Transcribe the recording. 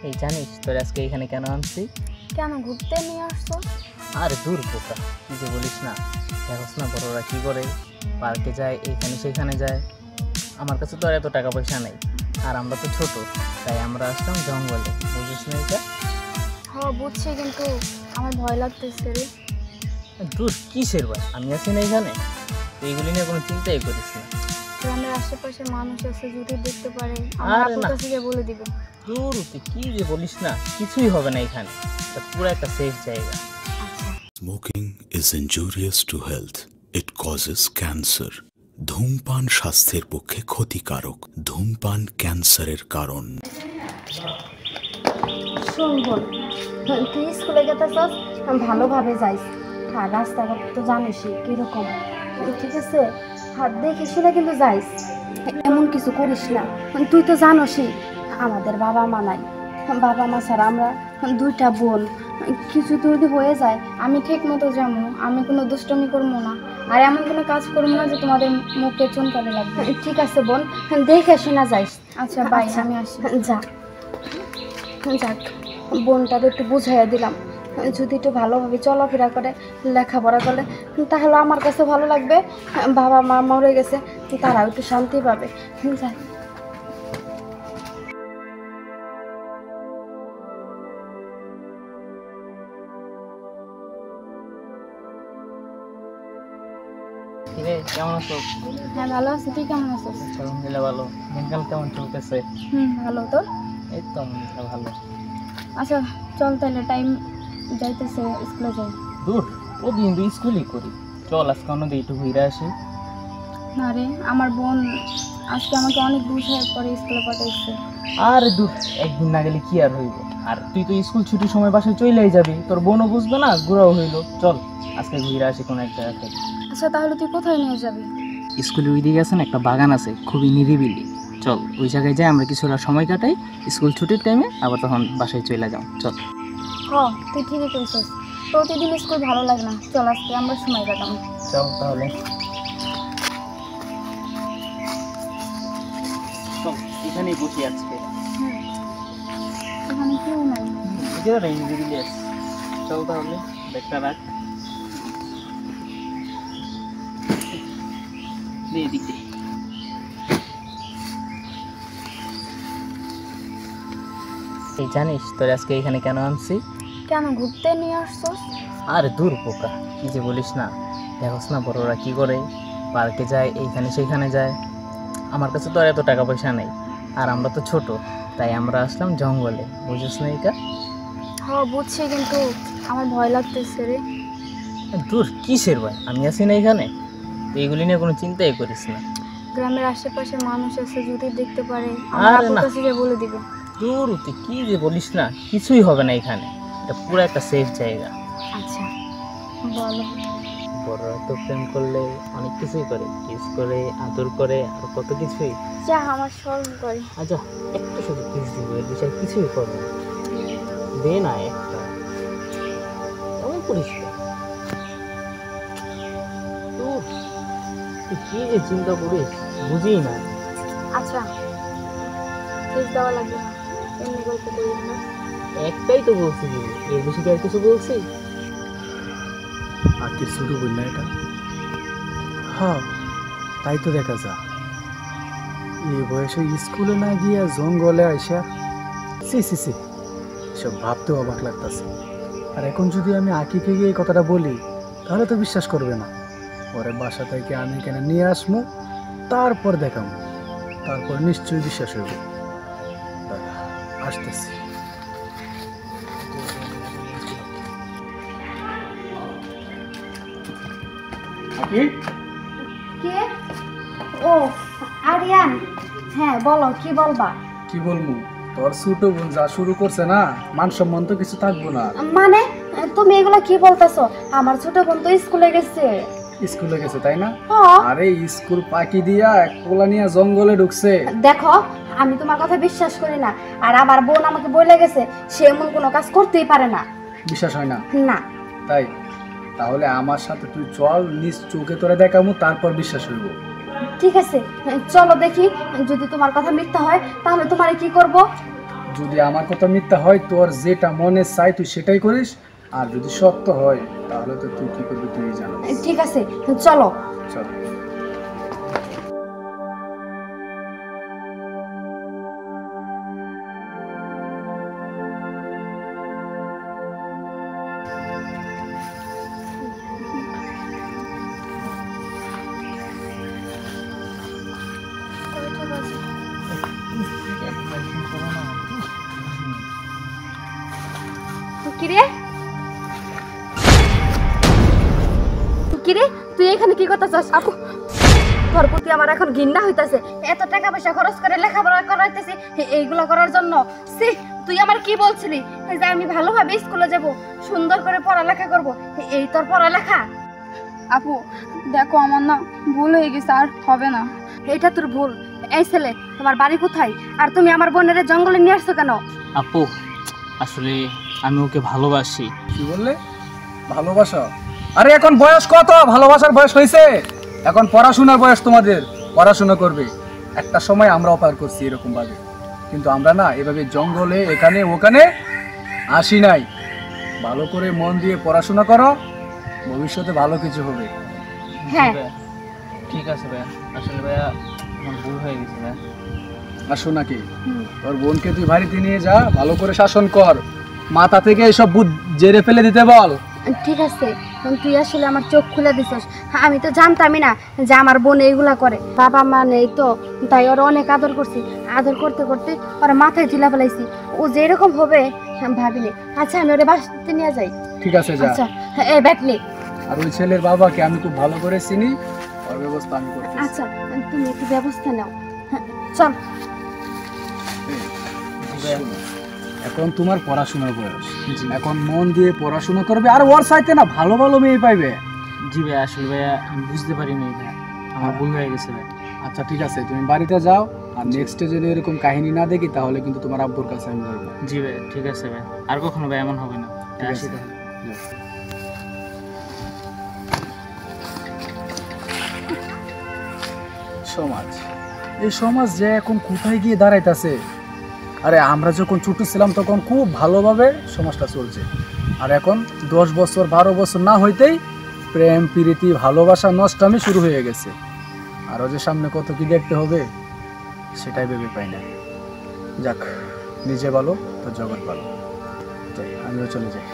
এই জানিস তোর আজকে এখানে কেন আনছি? কেন ঘুরতে নিয়ে আসছো? আরে দূর বোকা, কি যে বলিস না। দেখোস না বড়রা কি করে, পার্কে যায়, এইখানে সেখানে যায়। আমার কাছে তো আর এত টাকা পয়সা নেই, আর আমরা তো ছোট, তাই আমরা আসলাম জঙ্গলে। বুঝিস না এটা? হ্যাঁ বুঝছি, কিন্তু আমার ভয় লাগতেছে রে। দূর কিসের ভাই, আমি আছি না এখানে, এইগুলি নিয়ে কোনো চিন্তাই করিস না। গ্রামের আশেপাশে মানুষ আছে, যদি দেখতে পারে আরে আমার না। কাছে গিয়ে বলে দিবে। দূর তুই কি যে বলিস না, কিছুই হবে না এখানে, এটা পুরো একটা সেফ জায়গা। আচ্ছা, Smoking is injurious to health. It causes cancer. ধূমপান স্বাস্থ্যের পক্ষে ক্ষতিকারক। ধূমপান ক্যান্সারের কারণ। শোন বোন, তুই স্কুলে যেতেছস, ভালোভাবে যাইস। আর রাস্তাঘাট তো জানিসই কিরকম, ঠিক আছে? হাত দেখে শুনে কিন্তু যাইস, এমন কিছু করিস না। তুই তো জানোসই আমাদের বাবা মা নাই, বাবা মা ছাড়া আমরা দুইটা বোন। কিছু যদি হয়ে যায় আমি ঠিক মতো যাবো, আমি কোনো দুষ্টমি করবো না, আর এমন কোনো কাজ করবো না যে তোমাদের মুখে চুনকালে লাগবে। ঠিক আছে বোন, দেখে শোনা যাইস। আচ্ছা বাই, আমি আসি। যা, যাক, বোনটাকে একটু বুঝাইয়া দিলাম, যদি একটু ভালোভাবে চলাফেরা করে, লেখাপড়া করে, তাহলে আমার কাছে ভালো লাগবে। বাবা মা মরে গেছে, তারাও একটু শান্তি পাবে। যাই। কিরে কেমন আছো? হ্যাঁ ভালো আছি, তুই কেমন আছিস? আলহামদুলিল্লাহ ভালো। দিনকাল কেমন চলতেছে? ভালো। তোর? এই তো আলহামদুলিল্লাহ ভালো। আচ্ছা চল তাহলে, টাইম যাইতেছে, স্কুলে যাই। দূর, প্রতিদিন তো স্কুলই করি, চল আজকে অন্যদিকে একটু ঘুরে আসি। না রে, আমার বোন আজকে আমাকে অনেক বুঝার পরে স্কুলে পাঠাইছে। আর দূর, একদিন না গেলে কি আর হইব, আর তুই তো স্কুল ছুটির সময় বাসায় চলেই যাবি, তোর বোনও বুঝবে না, ঘোরাও হইলো। চল আজকে ঘুরে আসি কোনো এক জায়গা থেকে। আচ্ছা তাহলে তুই কোথায় নিয়ে যাবি? স্কুলের ওই দিকে আছে না একটা বাগান আছে, খুবই নিরিবিলি, চল ওই জায়গায় যাই, আমরা কিছুটা সময় কাটাই স্কুল ছুটির টাইমে, আবার তখন বাসায় চলে যাও। চল। হ্যাঁ তুই ঠিকই করেছিস, প্রতিদিন স্কুল ভালো লাগে না, চল আজকে আমরা সময় কাটাবো। চল তাহলে, চল এখানেই বসি আজকে। এখানে কেউ নাই। নিরিবিলি আছে, চল তাহলে ব্যাগটা রাখ। এদিক দে। এই জানিস তোর আজকে এখানে কেন আনছি? কেন ঘুরতে নিয়ে আসছস? আরে দূর বোকা, কি যে বলিস না। দেখোস না বড়রা কি করে, পার্কে যায়, এইখানে সেখানে যায়। আমার কাছে তো আর এত টাকা পয়সা নেই, আর আমরা তো ছোট, তাই আমরা আসলাম জঙ্গলে। বুঝিস না এটা? হ্যাঁ বুঝছি, কিন্তু আমার ভয় লাগতেছে রে। দূর কিসের ভাই, আমি আছি না এখানে, তো এইগুলি নিয়ে কোনো চিন্তাই করিস না। গ্রামের আশেপাশে মানুষ আছে, যদি দেখতে পারে আরে আমার না। কাছে গিয়ে বলে দিবে। দূর তুই কি যে বলিস না, কিছুই হবে না এখানে, এটা পুরো একটা সেফ জায়গা। আচ্ছা বলো। বড়রা তো প্রেম করলে অনেক কিছুই করে, কিস করে, আদর করে, আর কত কিছুই। যা, আমার শরম করে। আচ্ছা একটু শুধু কিস দিব, এর বিষয়ে কিছুই করবে না, দে না একটা, এমন করিস না। দূর, তুই কি যে চিন্তা করিস বুঝি না। আচ্ছা ফিস দেওয়া লাগবে না, এমনি গল্প করি না। একটাই তো বলছি, দিবি, এর বেশি কি আর কিছু বলছি? আর কি শুরু করল এটা? হ্যাঁ তাই তো দেখা যা, এই বয়সে স্কুলে না গিয়া জঙ্গলে আইসা, সি সি সি, সব ভাবতেও অবাক লাগতেছে। আর এখন যদি আমি আকিকে গিয়ে এই কথাটা বলি, তাহলে তো বিশ্বাস করবে না। পরে বাসা থেকে আমি এখানে নিয়ে আসবো, তারপর দেখাবো, তারপর নিশ্চয়ই বিশ্বাস হইব। দাঁড়া, আসতেছি। আকি, কে? ও আরিয়ান, হ্যাঁ বলো, কি বলবা? কি বলবো, তোর ছোট বোন যা শুরু করছে না, মান সম্মান তো কিছু থাকবো না। মানে তুমি এগুলা কি বলতেছো? আমার ছোট বোন তো স্কুলে গেছে। স্কুলে গেছে তাই না? হ্যাঁ। আরে স্কুল পাকি দিয়া এক পোলা নিয়ে জঙ্গলে ঢুকছে। দেখো আমি তোমার কথা বিশ্বাস করি না, আর আমার বোন আমাকে বলে গেছে সে এমন কোনো কাজ করতেই পারে না। বিশ্বাস হয় না? না। তাই তাহলে আমার সাথে তুই চল, নিজ চোখে তোরে দেখাবো, তারপর বিশ্বাস হইব। ঠিক আছে চলো দেখি, যদি তোমার কথা মিথ্যা হয় তাহলে তোমারে কি করব? যদি আমার কথা মিথ্যা হয়, তোর যেটা মনে চাই তুই সেটাই করিস, আর যদি সত্য হয় তাহলে তো তুই কি করবি তুই জানিস। ঠিক আছে, চলো। চল। কিরে কিরে, তুই এখানে কি করতেছস? আপু, তোর প্রতি আমার এখন ঘৃণা হইতাছে। এত টাকা পয়সা খরচ করে লেখাপড়া করাইতেছি এইগুলো করার জন্য। সি, তুই আমার কি বলছিলি যে আমি ভালোভাবে স্কুলে যাব, সুন্দর করে পড়ালেখা করব, এই তোর পড়ালেখা? আপু দেখো, আমার না ভুল হয়ে গেছে, আর হবে না। এটা তোর ভুল। এই ছেলে, তোমার বাড়ি কোথায়? আর তুমি আমার বোনের জঙ্গলে নিয়ে আসছো কেন? আপু আসলে আমি ওকে ভালোবাসি। কি বললে? ভালোবাসা? আরে এখন বয়স কত? ভালোবাসার বয়স হয়েছে? এখন পড়াশোনার বয়স তোমাদের, পড়াশোনা করবে। একটা সময় আমরাও পার করছি এরকম ভাবে, কিন্তু আমরা না এভাবে জঙ্গলে এখানে ওখানে আসি নাই। ভালো করে মন দিয়ে পড়াশোনা করো, ভবিষ্যতে ভালো কিছু হবে। হ্যাঁ। ঠিক আছে ভাইয়া, আসলে ভাইয়া আমার ভুল হয়ে গেছে ভাইয়া। আসো নাকি, তোর বোনকে তুই বাড়িতে নিয়ে যা, ভালো করে শাসন কর, মাথা থেকে এইসব বুদ্ধ জেরে ফেলে দিতে বল। ঠিক আছে, তুই আসলে আমার চোখ খুলে দিছস। আমি তো জানতামই না যে আমার বোন এইগুলা করে। বাবা মা নেই তো, তাই ওর অনেক আদর করছি। আদর করতে করতে ওর মাথায় ঝুলা ফেলাইছি। ও যেরকম হবে ভাবিনি। আচ্ছা, আমি ওরে বাসাতে নিয়ে যাই। ঠিক আছে, যা। আচ্ছা, এই ব্যাগ নে। আর ওই ছেলের বাবাকে আমি খুব ভালো করে চিনি, ওর ব্যবস্থা আমি করতেছি। আচ্ছা, তুমি একটু ব্যবস্থা নাও। চল। শোনো, এখন তোমার পড়াশোনার বয়স, এখন মন দিয়ে পড়াশোনা করবে, আর ওর সাথে না ভালো ভালো মেয়ে পাইবে। জি ভাইয়া, আসলে ভাইয়া আমি বুঝতে পারিনি ভাইয়া, আমার ভুল হয়ে গেছে ভাইয়া। আচ্ছা ঠিক আছে, তুমি বাড়িতে যাও, আর নেক্সটে যদি এরকম কাহিনী না দেখি তাহলে কিন্তু তোমার আব্বুর কাছে আমি বলবো। জি ভাইয়া, ঠিক আছে ভাইয়া, আর কখনো ভাই এমন হবে না। ঠিক আসি আছে। তাহলে। সমাজ, এই সমাজ যে এখন কোথায় গিয়ে দাঁড়াইতেছে। আরে আমরা যখন ছোট ছিলাম তখন খুব ভালোভাবে সমাজটা চলছে, আর এখন 10 বছর 12 বছর না হইতেই প্রেম প্রীতি ভালোবাসা নষ্টামি শুরু হয়ে গেছে। আরও যে সামনে কত কি দেখতে হবে সেটাই ভেবে পাই না। যাক, নিজে ভালো তো জগৎ ভালো। যাই, আমিও চলে যাই।